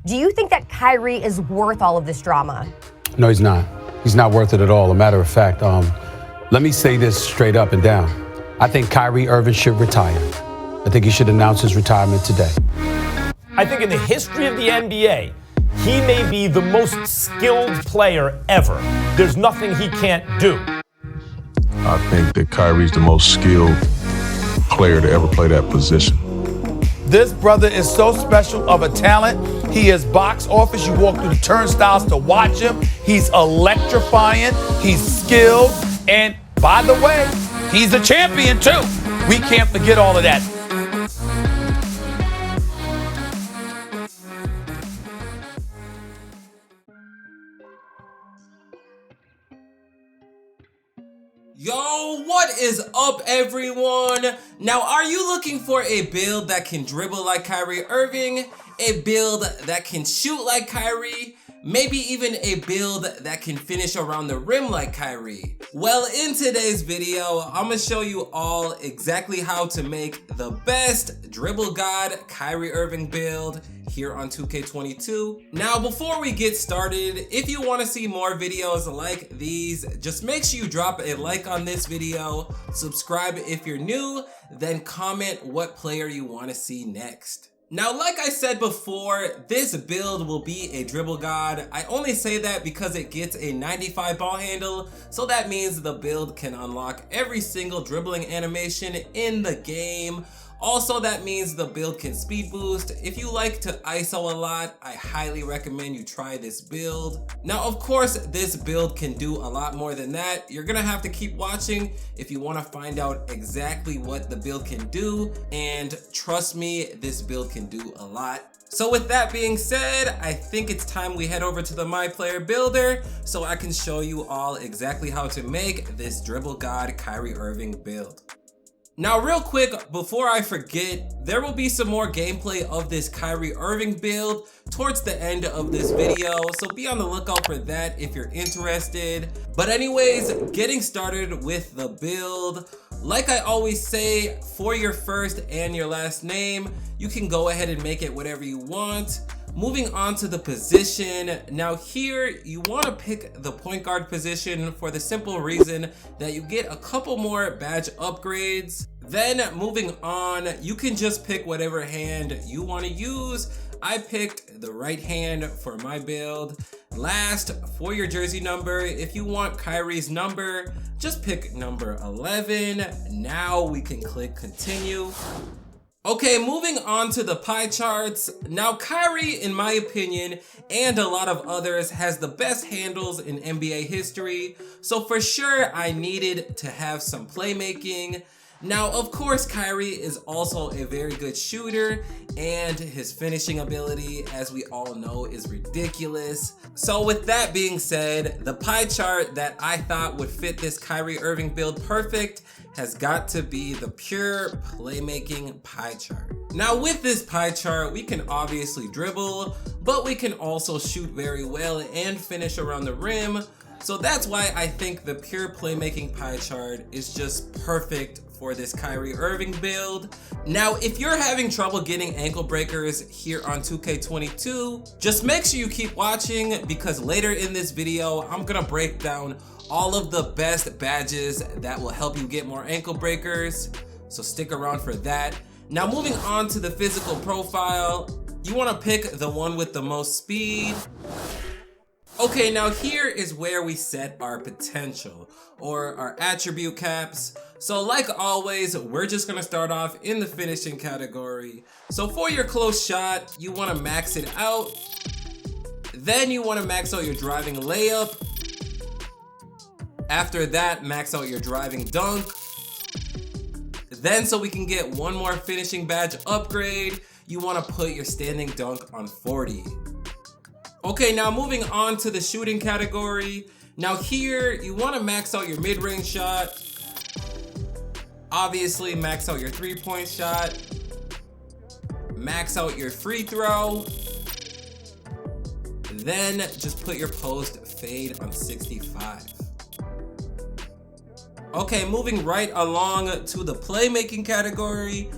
Do you think that Kyrie is worth all of this drama? No, he's not. He's not worth it at all. A matter of fact, let me say this straight up and down. I think Kyrie Irving should retire. I think he should announce his retirement today. I think in the history of the NBA, he may be the most skilled player ever. There's nothing he can't do. I think that Kyrie's the most skilled player to ever play that position. This brother is so special of a talent. He is box office. You walk through the turnstiles to watch him. He's electrifying. He's skilled. And by the way, he's a champion too. We can't forget all of that. Yo, what is up, everyone? Now, are you looking for a build that can dribble like Kyrie Irving? A build that can shoot like Kyrie? Maybe even a build that can finish around the rim like Kyrie? Well, in today's video, I'm gonna show you all exactly how to make the best dribble god Kyrie Irving build here on 2K22. Now, before we get started, if you want to see more videos like these, just make sure you drop a like on this video, subscribe if you're new, then comment what player you want to see next. Now, like I said before, this build will be a dribble god. I only say that because it gets a 95 ball handle, so that means the build can unlock every single dribbling animation in the game. Also, that means the build can speed boost. If you like to ISO a lot, I highly recommend you try this build. Now, of course, this build can do a lot more than that. You're gonna have to keep watching if you wanna find out exactly what the build can do. And trust me, this build can do a lot. So with that being said, I think it's time we head over to the My Player Builder so I can show you all exactly how to make this dribble god Kyrie Irving build. Now, real quick, before I forget, there will be some more gameplay of this Kyrie Irving build towards the end of this video, so be on the lookout for that if you're interested. But anyways, getting started with the build. Like I always say, for your first and your last name, you can go ahead and make it whatever you want. Moving on to the position. Now here, you want to pick the point guard position for the simple reason that you get a couple more badge upgrades. Then moving on, you can just pick whatever hand you want to use. I picked the right hand for my build. Last, for your jersey number, if you want Kyrie's number, just pick number 11. Now we can click continue. Okay, moving on to the pie charts. Now, Kyrie, in my opinion, and a lot of others, has the best handles in NBA history. So for sure, I needed to have some playmaking. Now, of course, Kyrie is also a very good shooter, and his finishing ability, as we all know, is ridiculous. So with that being said, the pie chart that I thought would fit this Kyrie Irving build perfect has got to be the pure playmaking pie chart. Now with this pie chart, we can obviously dribble, but we can also shoot very well and finish around the rim. So that's why I think the pure playmaking pie chart is just perfect for this Kyrie Irving build. Now, if you're having trouble getting ankle breakers here on 2K22, just make sure you keep watching because later in this video, I'm gonna break down all of the best badges that will help you get more ankle breakers. So stick around for that. Now, moving on to the physical profile, you wanna pick the one with the most speed. Okay, now here is where we set our potential or our attribute caps. So like always, we're just gonna start off in the finishing category. So for your close shot, you wanna max it out. Then you wanna max out your driving layup. After that, max out your driving dunk. Then so we can get one more finishing badge upgrade, you wanna put your standing dunk on 40. Okay, now moving on to the shooting category. Now here, you wanna max out your mid-range shot. Obviously, max out your three-point shot. Max out your free throw. Then just put your post fade on 65. Okay, moving right along to the playmaking category.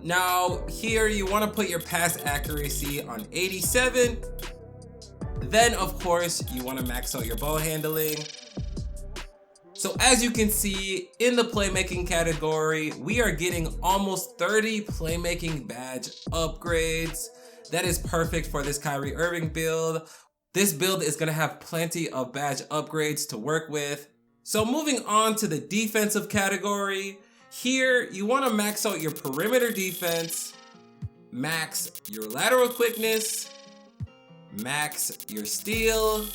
Now here you want to put your pass accuracy on 87. Then of course you want to max out your ball handling. So as you can see in the playmaking category, we are getting almost 30 playmaking badge upgrades. That is perfect for this Kyrie Irving build. This build is gonna have plenty of badge upgrades to work with. So moving on to the defensive category, here you wanna max out your perimeter defense, max your lateral quickness, max your steal,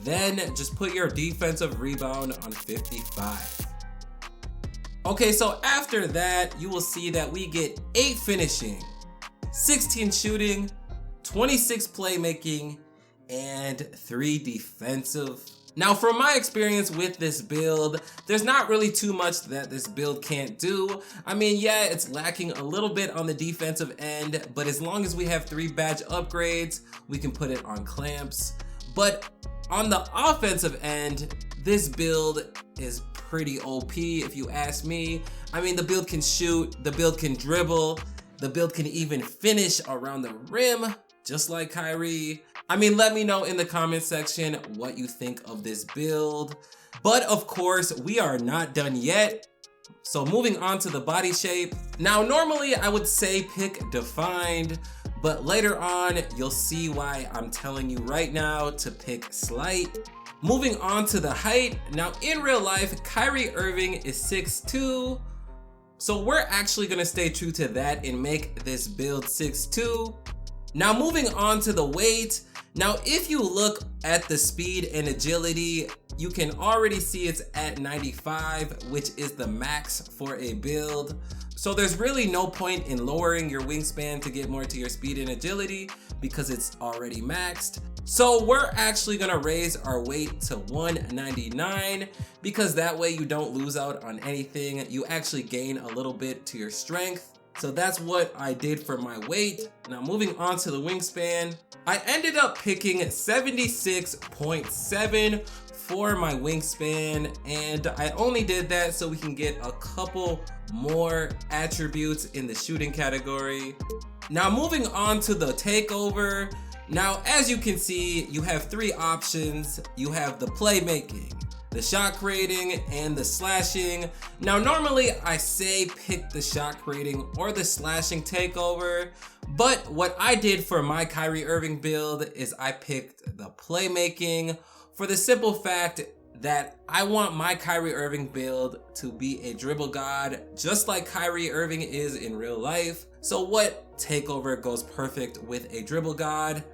then just put your defensive rebound on 55. Okay, so after that, you will see that we get 8 finishing, 16 shooting, 26 playmaking, and 3 defensive. Now, from my experience with this build, there's not really too much that this build can't do. I mean, yeah, it's lacking a little bit on the defensive end, but as long as we have 3 badge upgrades, we can put it on clamps. But on the offensive end, this build is pretty OP if you ask me. I mean, the build can shoot, the build can dribble, the build can even finish around the rim, just like Kyrie. I mean, let me know in the comment section what you think of this build. But of course, we are not done yet. So moving on to the body shape. Now, normally I would say pick defined, but later on, you'll see why I'm telling you right now to pick slight. Moving on to the height. Now, in real life, Kyrie Irving is 6'2". So we're actually gonna stay true to that and make this build 6'2". Now, moving on to the weight. Now, if you look at the speed and agility, you can already see it's at 95, which is the max for a build. So there's really no point in lowering your wingspan to get more to your speed and agility because it's already maxed. So we're actually gonna raise our weight to 199 because that way you don't lose out on anything. You actually gain a little bit to your strength. So that's what I did for my weight. Now moving on to the wingspan, I ended up picking 76.7 for my wingspan, and I only did that so we can get a couple more attributes in the shooting category. Now moving on to the takeover. Now as you can see, you have 3 options. You have the playmaking, the shot creating, and the slashing. Now normally I say pick the shot creating or the slashing takeover, but what I did for my Kyrie Irving build is I picked the playmaking for the simple fact that I want my Kyrie Irving build to be a dribble god, just like Kyrie Irving is in real life. So what takeover goes perfect with a dribble god?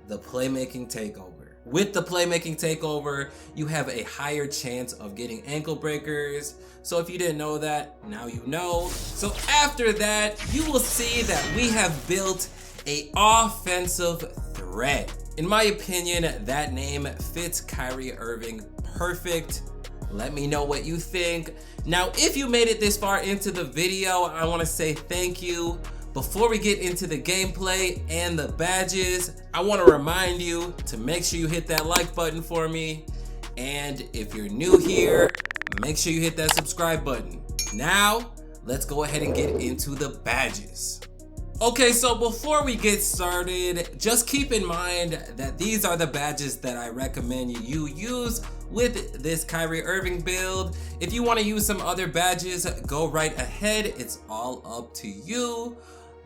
The playmaking takeover. With the playmaking takeover, you have a higher chance of getting ankle breakers. So if you didn't know that, now you know. So after that, you will see that we have built an offensive threat. In my opinion, that name fits Kyrie Irving perfect. Let me know what you think. Now, if you made it this far into the video, I want to say thank you. Before we get into the gameplay and the badges, I want to remind you to make sure you hit that like button for me. And if you're new here, make sure you hit that subscribe button. Now, let's go ahead and get into the badges. Okay, so before we get started, just keep in mind that these are the badges that I recommend you use with this Kyrie Irving build. If you want to use some other badges, go right ahead. It's all up to you.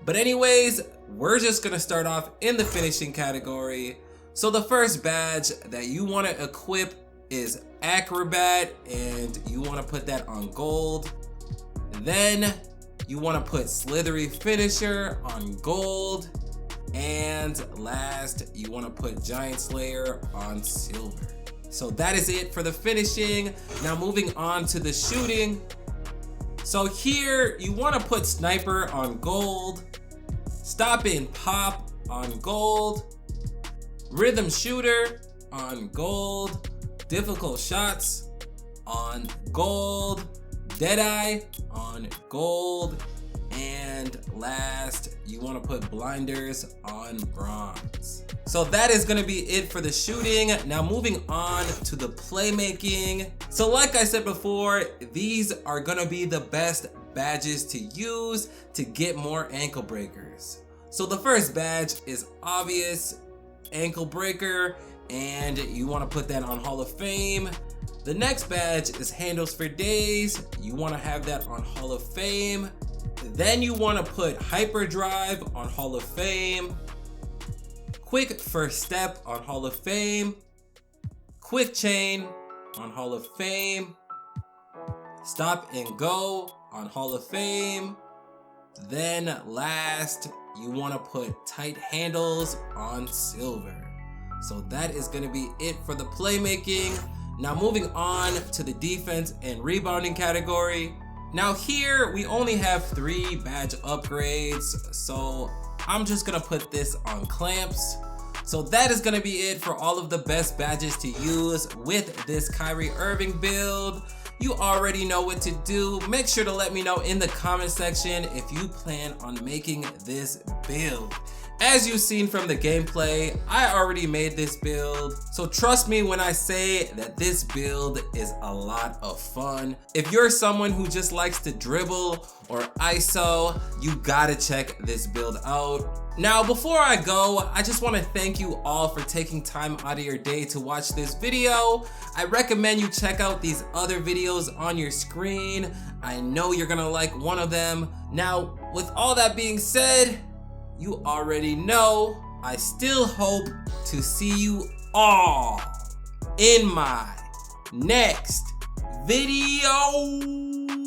But anyways, we're just gonna start off in the finishing category. So the first badge that you want to equip is Acrobat, and you want to put that on gold. Then you want to put Slithery Finisher on gold. And last, you want to put Giant Slayer on silver. So that is it for the finishing. Now moving on to the shooting. So here, you want to put Sniper on gold, Stop and Pop on gold, Rhythm Shooter on gold, Difficult Shots on gold, Deadeye on gold, and last, you want to put Blinders on bronze. So that is going to be it for the shooting. Now moving on to the playmaking. So like I said before, these are going to be the best badges to use to get more ankle breakers. So the first badge is obvious, ankle breaker, and you want to put that on Hall of Fame. The next badge is handles for days. You want to have that on Hall of Fame. Then you want to put hyperdrive on Hall of Fame. Quick first step on Hall of Fame. Quick chain on Hall of Fame. Stop and go on Hall of Fame. Then last, you want to put tight handles on silver. So that is going to be it for the playmaking. Now moving on to the defense and rebounding category. Now here we only have 3 badge upgrades, so I'm just gonna put this on clamps. So that is gonna be it for all of the best badges to use with this Kyrie Irving build. You already know what to do. Make sure to let me know in the comment section if you plan on making this build. As you've seen from the gameplay, I already made this build, so trust me when I say that this build is a lot of fun. If you're someone who just likes to dribble or ISO, you gotta check this build out. Now, before I go, I just wanna thank you all for taking time out of your day to watch this video. I recommend you check out these other videos on your screen. I know you're gonna like one of them. Now, with all that being said, you already know, I still hope to see you all in my next video.